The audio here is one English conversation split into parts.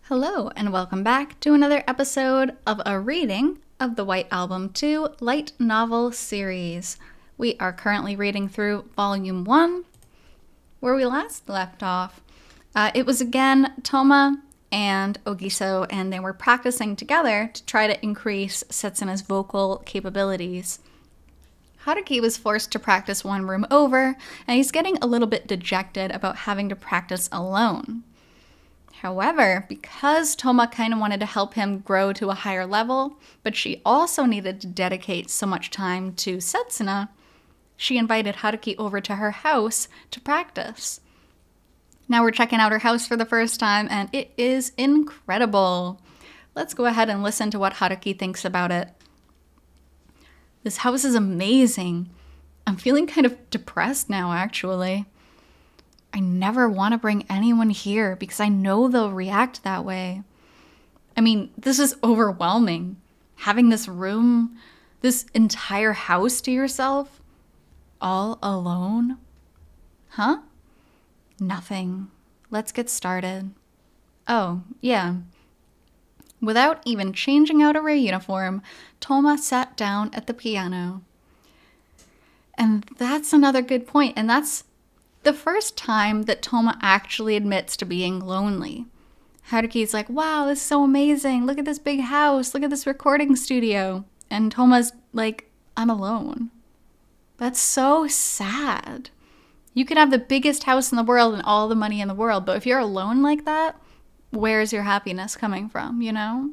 Hello, and welcome back to another episode of a reading of the White Album 2 light novel series. We are currently reading through Volume 1, where we last left off. It was again Toma and Ogiso, and they were practicing together to try to increase Setsuna's vocal capabilities. Haruki was forced to practice one room over, and he's getting a little bit dejected about having to practice alone. However, because Toma kind of wanted to help him grow to a higher level, but she also needed to dedicate so much time to Setsuna, she invited Haruki over to her house to practice. Now we're checking out her house for the first time, and it is incredible. Let's go ahead and listen to what Haruki thinks about it. This house is amazing. I'm feeling kind of depressed now, actually. I never want to bring anyone here because I know they'll react that way. I mean, this is overwhelming. Having this room, this entire house to yourself, all alone? Huh? Nothing. Let's get started. Oh, yeah. Without even changing out of her uniform, Toma sat down at the piano. And that's another good point, and that's the first time that Toma actually admits to being lonely. Haruki's like, wow, this is so amazing. Look at this big house. Look at this recording studio. And Toma's like, I'm alone. That's so sad. You could have the biggest house in the world and all the money in the world, but if you're alone like that, where's your happiness coming from, you know?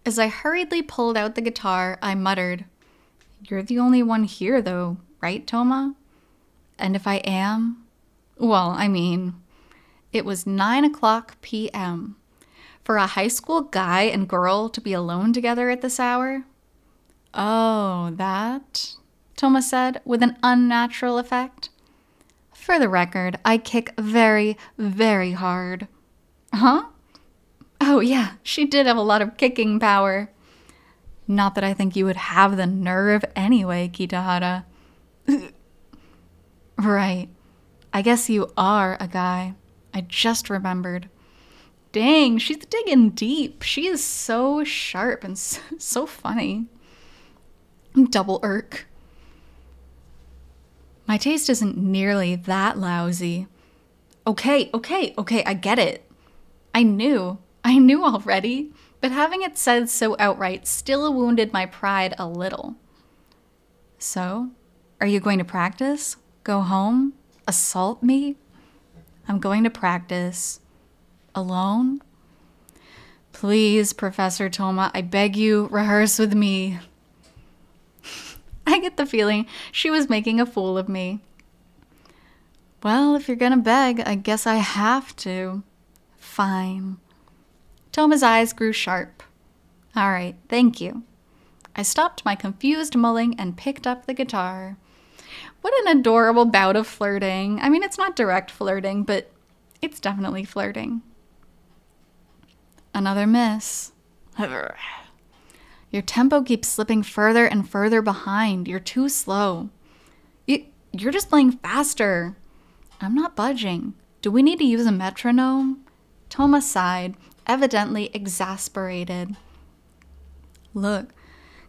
As I hurriedly pulled out the guitar, I muttered, you're the only one here though, right, Toma? And if I am, well, I mean, it was 9:00 p.m. For a high school guy and girl to be alone together at this hour? Oh, that? Toma said with an unnatural effect. For the record, I kick very, very hard. Huh? Oh yeah, she did have a lot of kicking power. Not that I think you would have the nerve anyway, Kitahara. Right. I guess you are a guy. I just remembered. Dang, she's digging deep. She is so sharp and so funny. Double irk. My taste isn't nearly that lousy. Okay, I get it. I knew already, but having it said so outright still wounded my pride a little. So, are you going to practice? Go home? Assault me? I'm going to practice. Alone? Please, Professor Toma, I beg you, rehearse with me. I get the feeling she was making a fool of me. Well, if you're gonna beg, I guess I have to. Fine. Toma's eyes grew sharp. All right, thank you. I stopped my confused mulling and picked up the guitar. What an adorable bout of flirting. I mean, it's not direct flirting, but it's definitely flirting. Another miss. Your tempo keeps slipping further and further behind. You're too slow. You're just playing faster. I'm not budging. Do we need to use a metronome? Toma sighed, evidently exasperated. Look,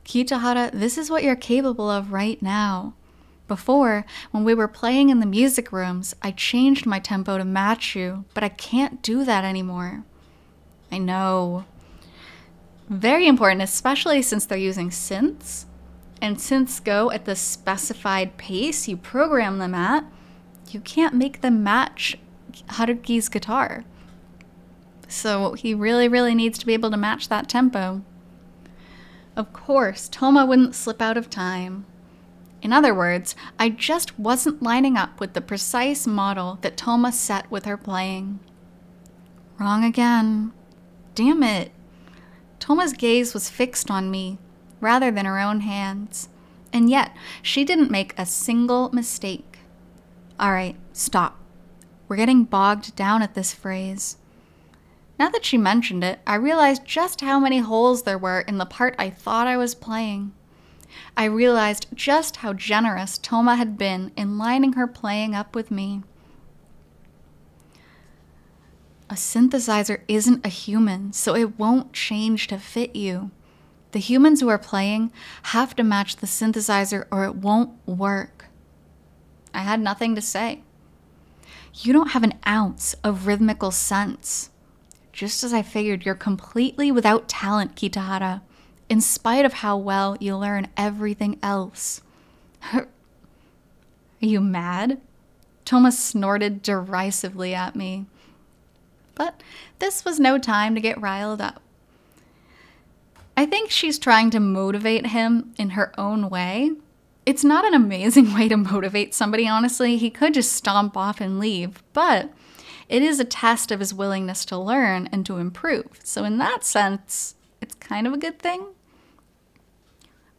Kitahara, this is what you're capable of right now. Before, when we were playing in the music rooms, I changed my tempo to match you, but I can't do that anymore. I know. Very important, especially since they're using synths. And synths go at the specified pace you program them at. You can't make them match Haruki's guitar. So he really, really needs to be able to match that tempo. Of course, Toma wouldn't slip out of time. In other words, I just wasn't lining up with the precise model that Toma set with her playing. Wrong again. Damn it. Toma's gaze was fixed on me, rather than her own hands. And yet, she didn't make a single mistake. All right, stop. We're getting bogged down at this phrase. Now that she mentioned it, I realized just how many holes there were in the part I thought I was playing. I realized just how generous Toma had been in lining her playing up with me. A synthesizer isn't a human, so it won't change to fit you. The humans who are playing have to match the synthesizer or it won't work. I had nothing to say. You don't have an ounce of rhythmical sense. Just as I figured, you're completely without talent, Kitahara, in spite of how well you learn everything else. Are you mad? Toma snorted derisively at me. But this was no time to get riled up. I think she's trying to motivate him in her own way. It's not an amazing way to motivate somebody, honestly. He could just stomp off and leave, but it is a test of his willingness to learn and to improve. So in that sense, it's kind of a good thing.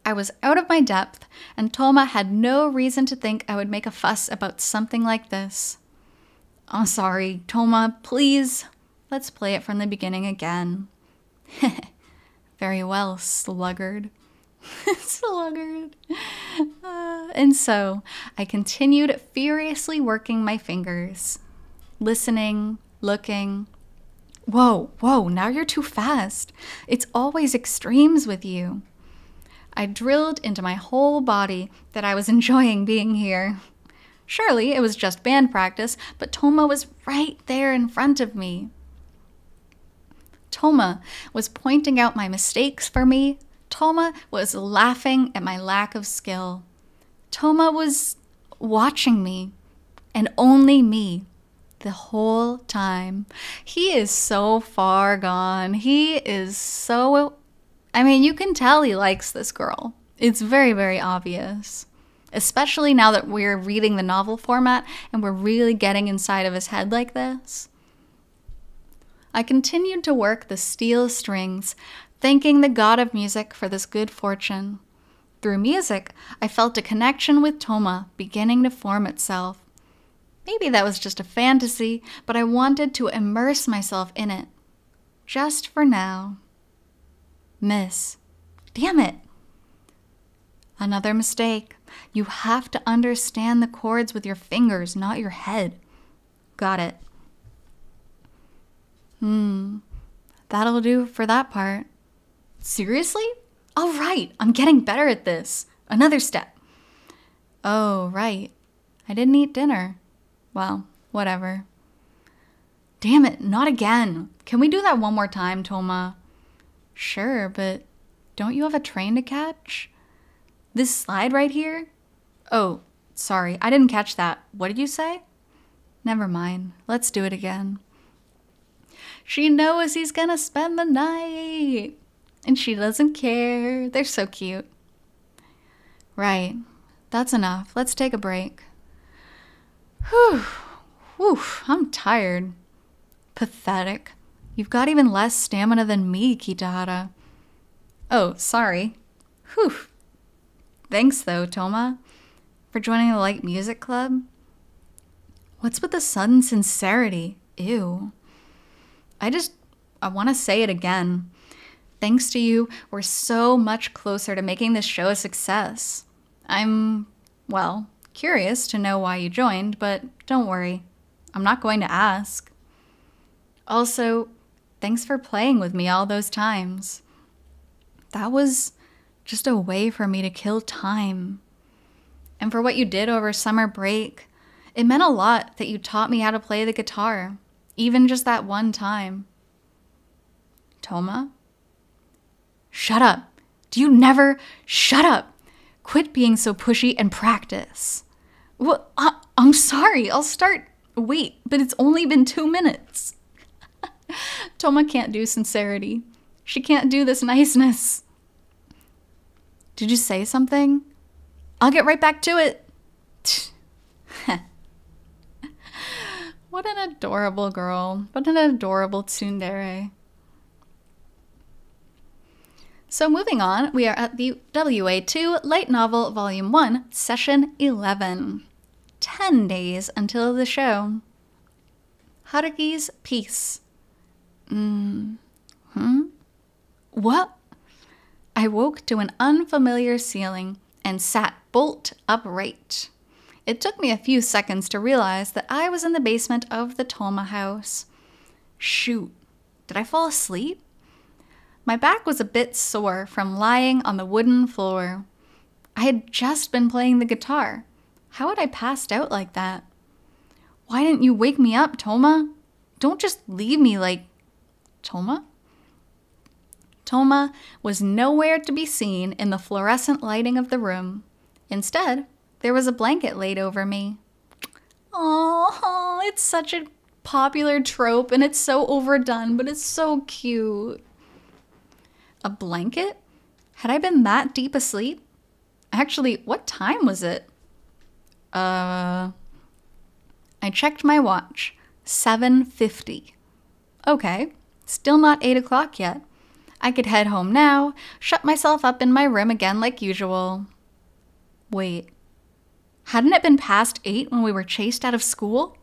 I was out of my depth, and Toma had no reason to think I would make a fuss about something like this. I'm sorry, Toma, please. Let's play it from the beginning again. Very well, sluggard. Sluggard. And so I continued furiously working my fingers, listening, looking. Whoa, now you're too fast. It's always extremes with you. I drilled into my whole body that I was enjoying being here. Surely it was just band practice, but Toma was right there in front of me. Toma was pointing out my mistakes for me. Toma was laughing at my lack of skill. Toma was watching me, and only me, the whole time. He is so far gone. He is so... you can tell he likes this girl. It's very, very obvious. Especially now that we're reading the novel format and we're really getting inside of his head like this. I continued to work the steel strings, thanking the god of music for this good fortune. Through music, I felt a connection with Toma beginning to form itself. Maybe that was just a fantasy, but I wanted to immerse myself in it. Just for now. Miss. Damn it. Another mistake. You have to understand the chords with your fingers, not your head. Got it. That'll do for that part. Seriously? All right, I'm getting better at this. Another step. Oh, right. I didn't eat dinner. Well, whatever. Damn it, not again. Can we do that one more time, Toma? Sure, but don't you have a train to catch? This slide right here? Oh, sorry, I didn't catch that. What did you say? Never mind. Let's do it again. She knows he's gonna spend the night. And she doesn't care. They're so cute. Right. That's enough. Let's take a break. Whew. I'm tired. Pathetic. You've got even less stamina than me, Kitahara. Oh, sorry. Whew. Thanks, though, Toma, for joining the light music club. What's with the sudden sincerity? Ew. I want to say it again. Thanks to you, we're so much closer to making this show a success. I'm, curious to know why you joined, but don't worry. I'm not going to ask. Also, thanks for playing with me all those times. That was just a way for me to kill time. And for what you did over summer break, it meant a lot that you taught me how to play the guitar, even just that one time. Toma? Shut up. Do you never shut up? Quit being so pushy and practice. Well, I'm sorry. I'll start. Wait, but it's only been 2 minutes. Toma can't do sincerity. She can't do this niceness. Did you say something? I'll get right back to it. What an adorable girl. What an adorable tsundere. So moving on, we are at the WA2 Light Novel Volume 1, Session 11. 10 days until the show. Haruki's Peace. What? I woke to an unfamiliar ceiling and sat bolt upright. It took me a few seconds to realize that I was in the basement of the Toma house. Shoot, did I fall asleep? My back was a bit sore from lying on the wooden floor. I had just been playing the guitar. How had I passed out like that? Why didn't you wake me up, Toma? Don't just leave me like... Toma? Toma was nowhere to be seen in the fluorescent lighting of the room. Instead, there was a blanket laid over me. Oh, it's such a popular trope and it's so overdone, but it's so cute. A blanket? Had I been that deep asleep? Actually, what time was it? I checked my watch. 7:50. Okay, still not 8 o'clock yet. I could head home now, shut myself up in my room again like usual. Wait, hadn't it been past 8 when we were chased out of school?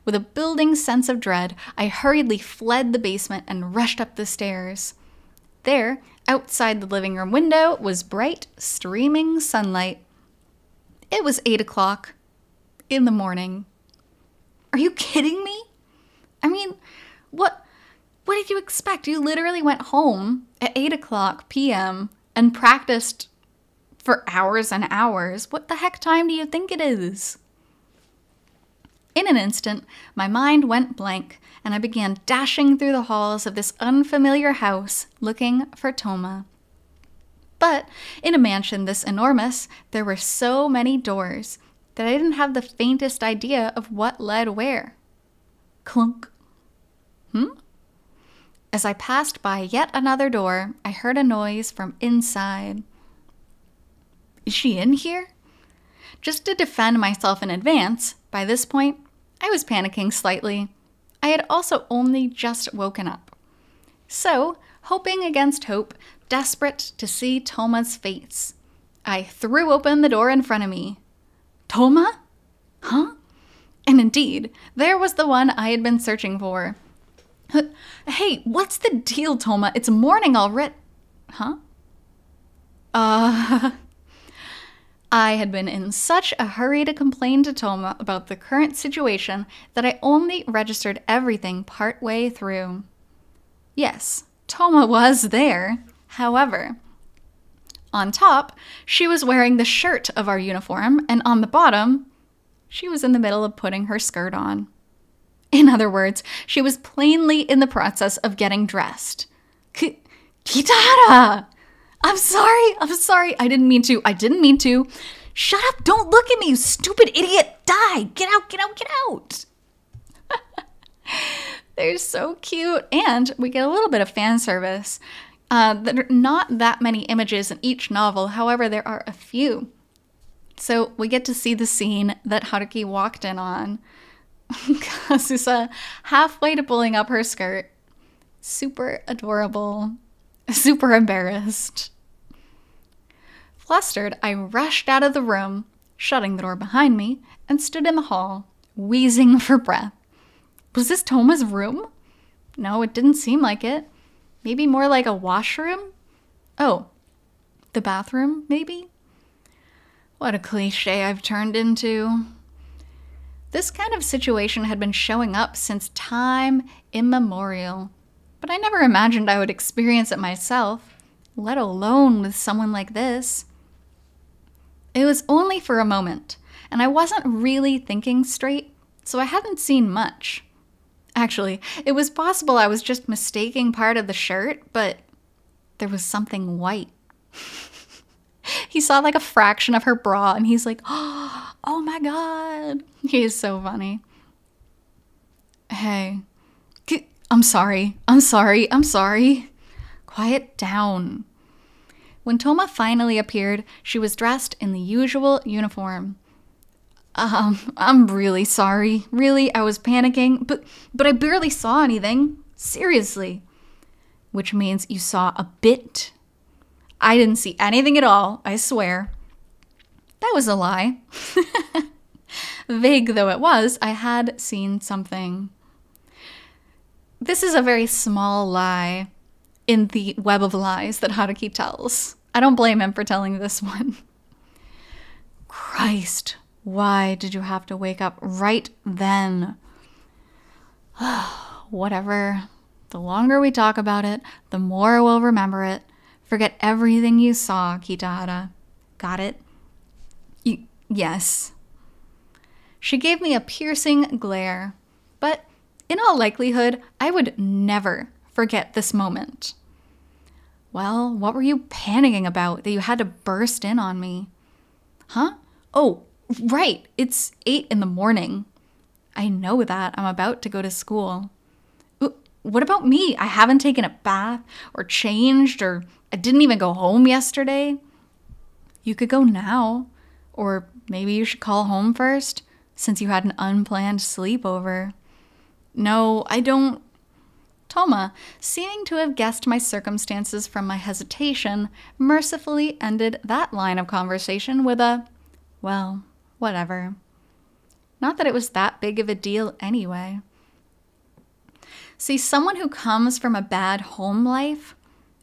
With a building sense of dread, I hurriedly fled the basement and rushed up the stairs. There, outside the living room window, was bright, streaming sunlight. It was 8 o'clock in the morning. Are you kidding me? I mean, what did you expect? You literally went home at 8 o'clock p.m. and practiced for hours and hours. What the heck time do you think it is? In an instant, my mind went blank, and I began dashing through the halls of this unfamiliar house looking for Toma. But in a mansion this enormous, there were so many doors that I didn't have the faintest idea of what led where. Clunk. As I passed by yet another door, I heard a noise from inside. Is she in here? Just to defend myself in advance, by this point, I was panicking slightly. I had also only just woken up. So, hoping against hope, desperate to see Toma's face, I threw open the door in front of me. Toma? Huh? And indeed, there was the one I had been searching for. Hey, what's the deal, Toma? It's morning already. Huh? I had been in such a hurry to complain to Toma about the current situation that I only registered everything partway through. Yes, Toma was there. However, on top, she was wearing the shirt of our uniform, and on the bottom, she was in the middle of putting her skirt on. In other words, she was plainly in the process of getting dressed. Kitara! I'm sorry. I didn't mean to. Shut up, don't look at me, you stupid idiot. Die, get out. They're so cute, and we get a little bit of fan service. There are not that many images in each novel, however, there are a few. So we get to see the scene that Haruki walked in on. Kazusa halfway to pulling up her skirt. Super adorable. Super embarrassed. Flustered, I rushed out of the room, shutting the door behind me, and stood in the hall, wheezing for breath. Was this Toma's room? No, it didn't seem like it. Maybe more like a washroom? Oh, the bathroom, maybe? What a cliche I've turned into. This kind of situation had been showing up since time immemorial, but I never imagined I would experience it myself, let alone with someone like this. It was only for a moment, and I wasn't really thinking straight, so I hadn't seen much. Actually, it was possible I was just mistaking part of the shirt, but there was something white. He saw like a fraction of her bra, and he's like, oh my god. He is so funny. Hey, I'm sorry. Quiet down. When Toma finally appeared, she was dressed in the usual uniform. I'm really sorry. Really, I was panicking, but I barely saw anything. Seriously. Which means you saw a bit. I didn't see anything at all, I swear. That was a lie. Vague though it was, I had seen something. This is a very small lie in the web of lies that Haruki tells. I don't blame him for telling this one. Christ, why did you have to wake up right then? Whatever. The longer we talk about it, the more we'll remember it. Forget everything you saw, Kitahara. Got it? Yes. She gave me a piercing glare, but in all likelihood, I would never forget this moment. Well, what were you panicking about that you had to burst in on me? Huh? Oh, right. It's 8 in the morning. I know that. I'm about to go to school. What about me? I haven't taken a bath or changed, or I didn't even go home yesterday. You could go now, or maybe you should call home first, since you had an unplanned sleepover. No, I don't. Toma, seeming to have guessed my circumstances from my hesitation, mercifully ended that line of conversation with a, well, whatever. Not that it was that big of a deal anyway. See, someone who comes from a bad home life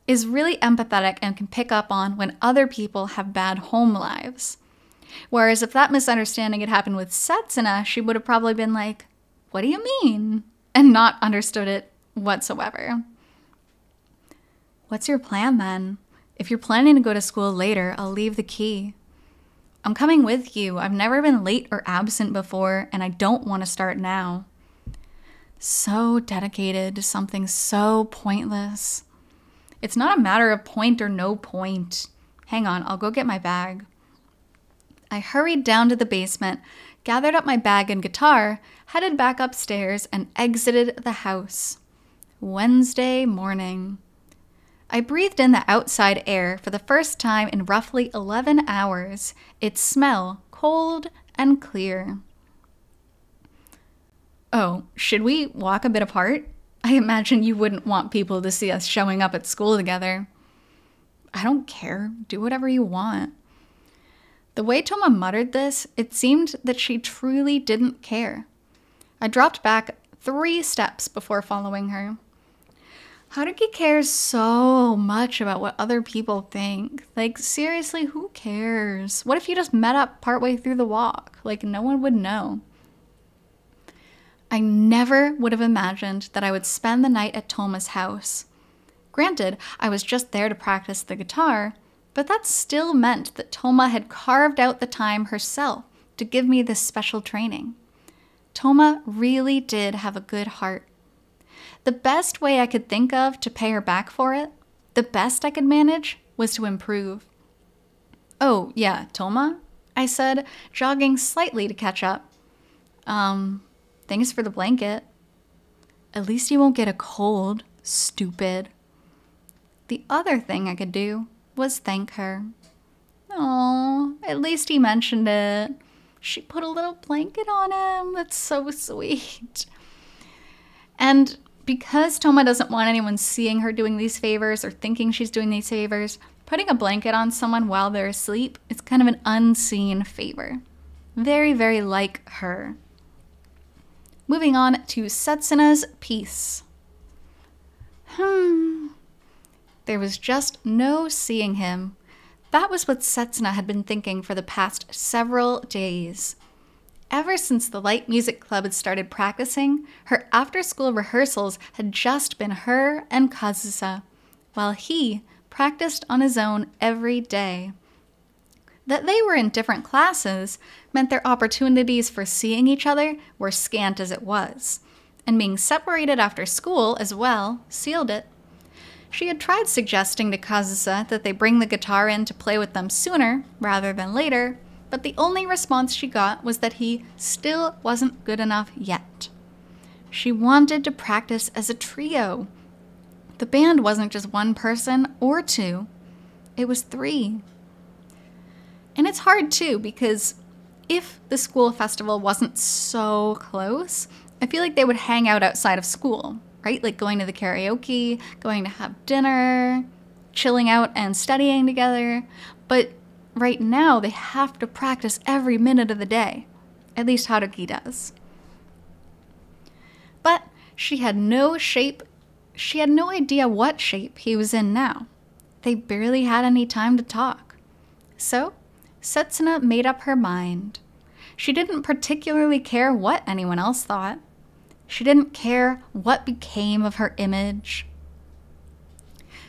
is really empathetic and can pick up on when other people have bad home lives. Whereas if that misunderstanding had happened with Setsuna, she would have probably been like, what do you mean? And not understood it whatsoever. What's your plan then? If you're planning to go to school later, I'll leave the key. I'm coming with you. I've never been late or absent before, and I don't want to start now. So dedicated to something so pointless. It's not a matter of point or no point. Hang on, I'll go get my bag. I hurried down to the basement, gathered up my bag and guitar, headed back upstairs, and exited the house. Wednesday morning. I breathed in the outside air for the first time in roughly 11 hours. Its smell cold and clear. Oh, should we walk a bit apart? I imagine you wouldn't want people to see us showing up at school together. I don't care. Do whatever you want. The way Toma muttered this, it seemed that she truly didn't care. I dropped back 3 steps before following her. Haruki cares so much about what other people think. Like, seriously, who cares? What if you just met up partway through the walk? Like, no one would know. I never would have imagined that I would spend the night at Toma's house. Granted, I was just there to practice the guitar, but that still meant that Toma had carved out the time herself to give me this special training. Toma really did have a good heart. The best way I could think of to pay her back for it, the best I could manage, was to improve. Oh, yeah, Toma? I said, jogging slightly to catch up. Thanks for the blanket. At least you won't get a cold, stupid. The other thing I could do was thank her. Oh, at least he mentioned it. She put a little blanket on him. That's so sweet. And because Toma doesn't want anyone seeing her doing these favors or thinking she's doing these favors, putting a blanket on someone while they're asleep is kind of an unseen favor. Very, very like her. Moving on to Setsuna's piece. There was just no seeing him. That was what Setsuna had been thinking for the past several days. Ever since the light music club had started practicing, her after-school rehearsals had just been her and Kazusa, while he practiced on his own every day. That they were in different classes meant their opportunities for seeing each other were scant as it was, and being separated after school as well sealed it. She had tried suggesting to Kazusa that they bring the guitar in to play with them sooner rather than later, but the only response she got was that he still wasn't good enough yet. She wanted to practice as a trio. The band wasn't just one person or 2, it was 3. And it's hard too, because if the school festival wasn't so close, I feel like they would hang out outside of school, right? Like going to the karaoke, going to have dinner, chilling out and studying together. But right now, they have to practice every minute of the day. At least Haruki does. But she had no idea what shape he was in now. They barely had any time to talk. So, Setsuna made up her mind. She didn't particularly care what anyone else thought. She didn't care what became of her image.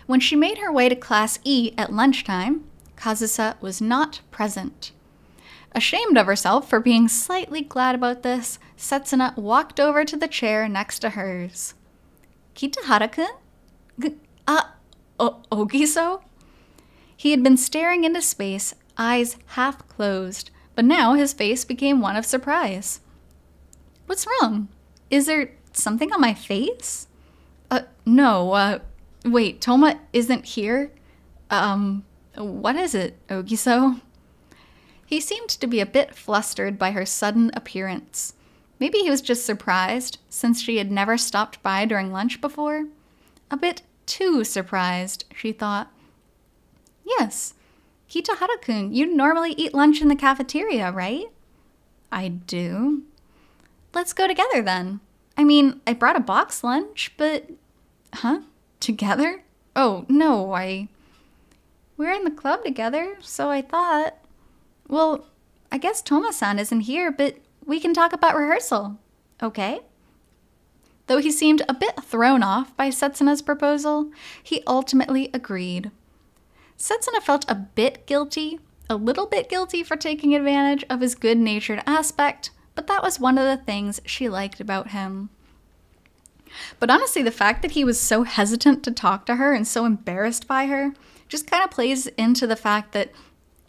When she made her way to Class E at lunchtime, Kazusa was not present. Ashamed of herself for being slightly glad about this, Setsuna walked over to the chair next to hers. Kitahara-kun? Ogiso? He had been staring into space, eyes half closed, but now his face became one of surprise. What's wrong? Is there something on my face? No, wait, Toma isn't here? What is it, Ogiso? He seemed to be a bit flustered by her sudden appearance. Maybe he was just surprised, since she had never stopped by during lunch before. A bit too surprised, she thought. Yes, Kitahara-kun, you normally eat lunch in the cafeteria, right? I do. Let's go together then. I mean, I brought a box lunch, but... Huh? Together? Oh, no, we're in the club together, so I thought... Well, I guess Toma-san isn't here, but we can talk about rehearsal, okay? Though he seemed a bit thrown off by Setsuna's proposal, he ultimately agreed. Setsuna felt a little bit guilty for taking advantage of his good-natured aspect, but that was one of the things she liked about him. But honestly, the fact that he was so hesitant to talk to her and so embarrassed by her just kind of plays into the fact that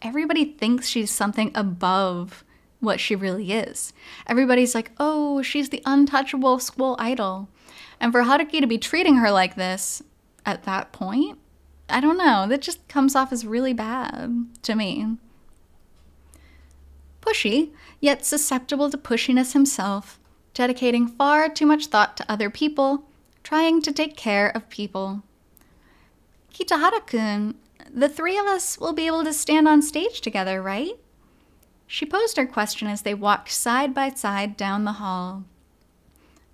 everybody thinks she's something above what she really is. Everybody's like, oh, she's the untouchable school idol. And for Haruki to be treating her like this at that point, I don't know, that just comes off as really bad to me. Pushy, yet susceptible to pushiness himself, dedicating far too much thought to other people, trying to take care of people. Kitahara-kun, the three of us will be able to stand on stage together, right? She posed her question as they walked side by side down the hall.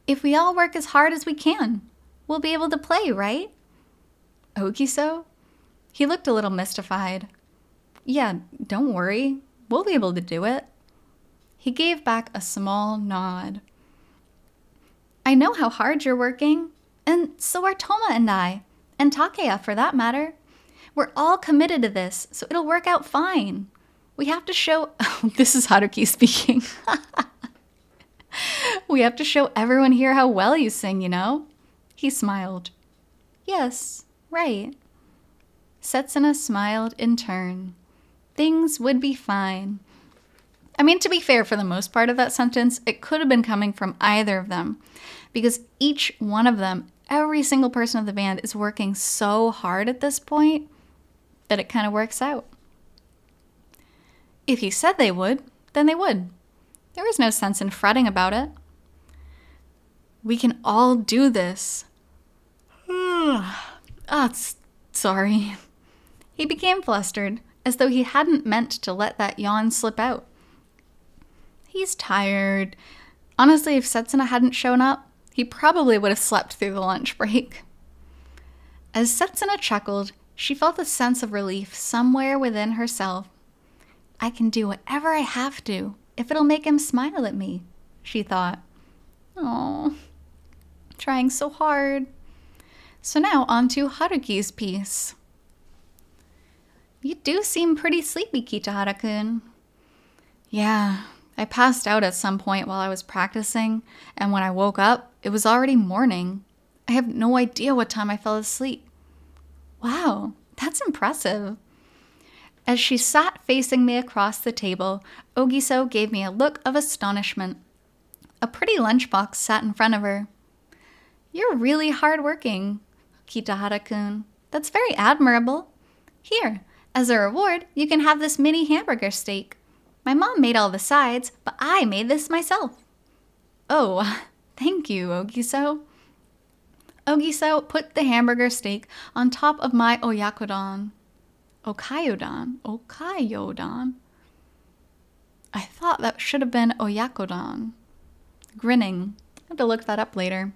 If we all work as hard as we can, we'll be able to play, right? Ogiso? He looked a little mystified. Yeah, don't worry. We'll be able to do it. He gave back a small nod. I know how hard you're working, and so are Toma and I, and Takeya for that matter. We're all committed to this, so it'll work out fine. We have to show... Oh, this is Haruki speaking. We have to show everyone here how well you sing, you know? He smiled. Yes, right. Setsuna smiled in turn. Things would be fine. I mean, to be fair, for the most part of that sentence, it could have been coming from either of them, because each one of them, every single person of the band, is working so hard at this point that it kind of works out. If he said they would, then they would. There was no sense in fretting about it. We can all do this. Sorry. He became flustered, as though he hadn't meant to let that yawn slip out. He's tired. Honestly, if Setsuna hadn't shown up, he probably would have slept through the lunch break. As Setsuna chuckled, she felt a sense of relief somewhere within herself. I can do whatever I have to, if it'll make him smile at me, she thought. Oh, trying so hard. So now on to Haruki's piece. You do seem pretty sleepy, Kitahara-kun. Yeah, I passed out at some point while I was practicing, and when I woke up, it was already morning. I have no idea what time I fell asleep. Wow, that's impressive. As she sat facing me across the table, Ogiso gave me a look of astonishment. A pretty lunchbox sat in front of her. You're really hardworking, Kitahara-kun. That's very admirable. Here, as a reward, you can have this mini hamburger steak. My mom made all the sides, but I made this myself. Oh, thank you, Ogiso. Ogiso put the hamburger steak on top of my oyakodon. Okayodon. I thought that should have been oyakodon. Grinning. I have to look that up later.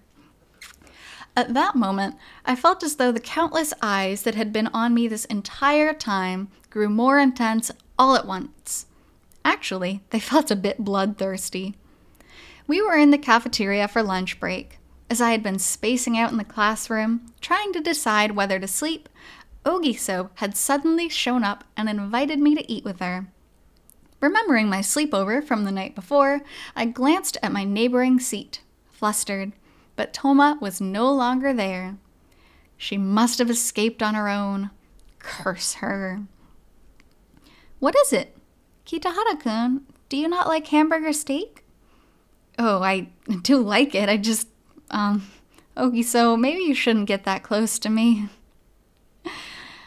At that moment, I felt as though the countless eyes that had been on me this entire time grew more intense all at once. Actually, they felt a bit bloodthirsty. We were in the cafeteria for lunch break. As I had been spacing out in the classroom, trying to decide whether to sleep, Ogiso had suddenly shown up and invited me to eat with her. Remembering my sleepover from the night before, I glanced at my neighboring seat, flustered, but Toma was no longer there. She must have escaped on her own. Curse her. What is it? Kitahara-kun, do you not like hamburger steak? Oh, I do like it. I just, Ogiso, maybe you shouldn't get that close to me.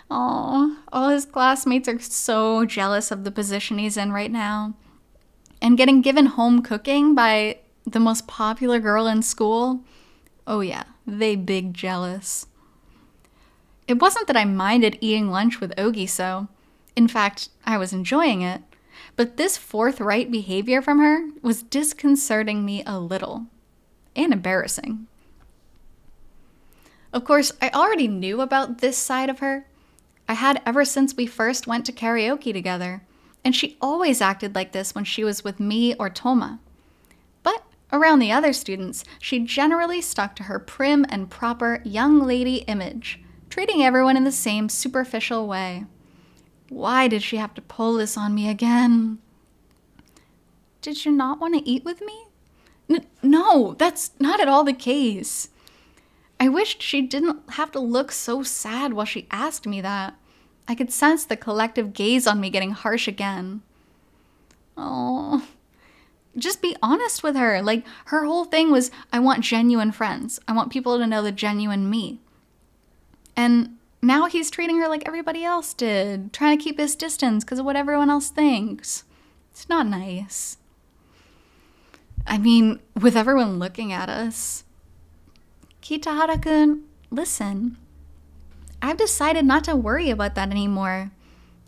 Aw, all his classmates are so jealous of the position he's in right now. And getting given home cooking by the most popular girl in school? Oh yeah, they big jealous. It wasn't that I minded eating lunch with Ogiso. In fact, I was enjoying it. But this forthright behavior from her was disconcerting me a little. And embarrassing. Of course, I already knew about this side of her. I had ever since we first went to karaoke together, and she always acted like this when she was with me or Toma. But around the other students, she generally stuck to her prim and proper young lady image, treating everyone in the same superficial way. Why did she have to pull this on me again? Did you not want to eat with me? No, that's not at all the case. I wished she didn't have to look so sad while she asked me that. I could sense the collective gaze on me getting harsh again. Oh, just be honest with her. Like, her whole thing was, I want genuine friends. I want people to know the genuine me. And now he's treating her like everybody else did, trying to keep his distance because of what everyone else thinks. It's not nice. I mean, with everyone looking at us. Kitahara-kun, listen. I've decided not to worry about that anymore.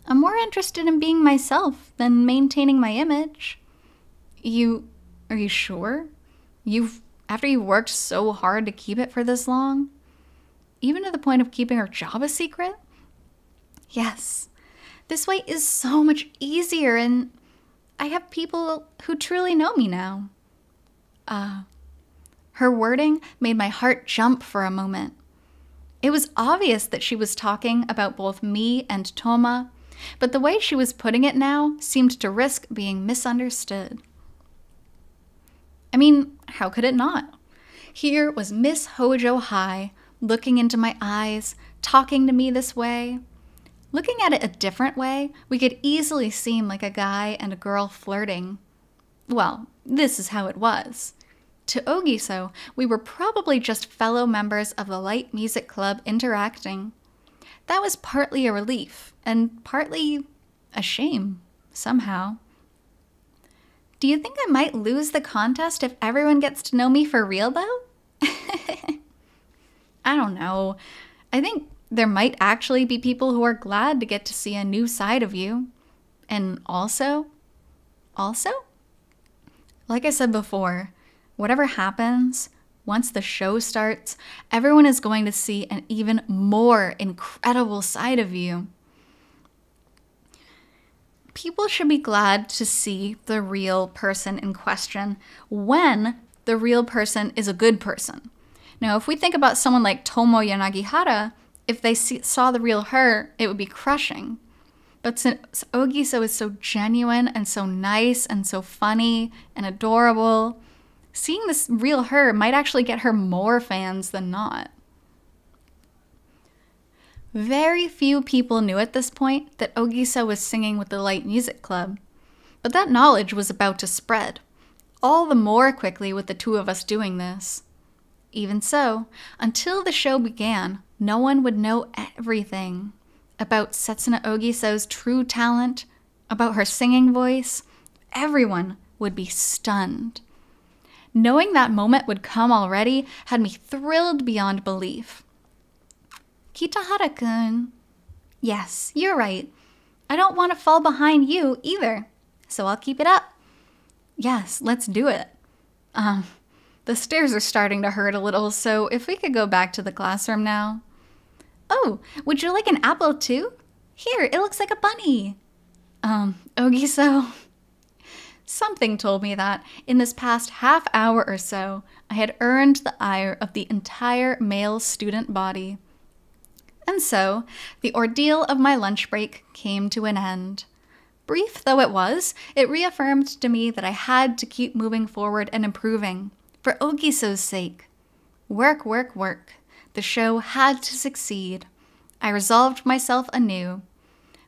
I'm more interested in being myself than maintaining my image. Are you sure? After you worked so hard to keep it for this long? Even to the point of keeping her job a secret? Yes. This way is so much easier, and I have people who truly know me now. Her wording made my heart jump for a moment. It was obvious that she was talking about both me and Toma, but the way she was putting it now seemed to risk being misunderstood. I mean, how could it not? Here was Miss Hojo High, looking into my eyes, talking to me this way. Looking at it a different way, we could easily seem like a guy and a girl flirting. Well, this is how it was. To Ogiso, we were probably just fellow members of the light music club interacting. That was partly a relief, and partly a shame, somehow. Do you think I might lose the contest if everyone gets to know me for real, though? I don't know. I think there might actually be people who are glad to get to see a new side of you. And also, like I said before, whatever happens, once the show starts, everyone is going to see an even more incredible side of you. People should be glad to see the real person in question when the real person is a good person. Now, if we think about someone like Tomo Yanagihara, if they saw the real her, it would be crushing. But since Ogiso is so genuine and so nice and so funny and adorable, seeing this real her might actually get her more fans than not. Very few people knew at this point that Ogiso was singing with the Light Music Club, but that knowledge was about to spread, all the more quickly with the two of us doing this. Even so, until the show began, no one would know everything about Setsuna Ogiso's true talent, about her singing voice. Everyone would be stunned. Knowing that moment would come already had me thrilled beyond belief. Kitahara-kun. Yes, you're right. I don't want to fall behind you either, so I'll keep it up. Yes, let's do it. The stairs are starting to hurt a little, so if we could go back to the classroom now. Oh, would you like an apple too? Here, it looks like a bunny. Ogiso. Something told me that, in this past half hour or so, I had earned the ire of the entire male student body. And so, the ordeal of my lunch break came to an end. Brief though it was, it reaffirmed to me that I had to keep moving forward and improving, for Ogiso's sake. Work, work, work. The show had to succeed. I resolved myself anew.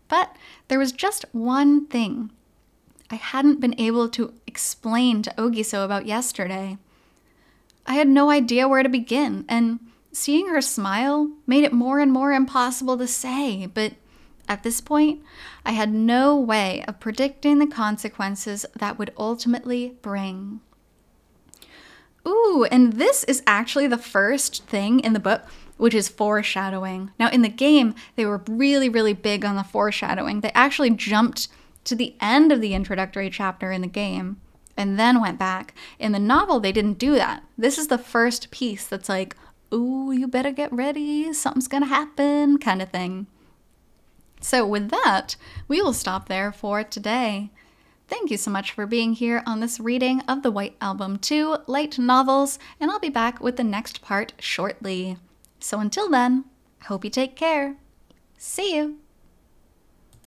But there was just one thing I hadn't been able to explain to Ogiso about yesterday. I had no idea where to begin, and seeing her smile made it more and more impossible to say, but at this point, I had no way of predicting the consequences that would ultimately bring. Ooh, and this is actually the first thing in the book, which is foreshadowing. Now, in the game, they were really, really big on the foreshadowing. They actually jumped to the end of the introductory chapter in the game and then went back. In the novel, they didn't do that. This is the first piece that's like, ooh, you better get ready, something's gonna happen, kind of thing. So with that, we will stop there for today. Thank you so much for being here on this reading of the White Album 2 light novels, and I'll be back with the next part shortly. So until then, I hope you take care. See you!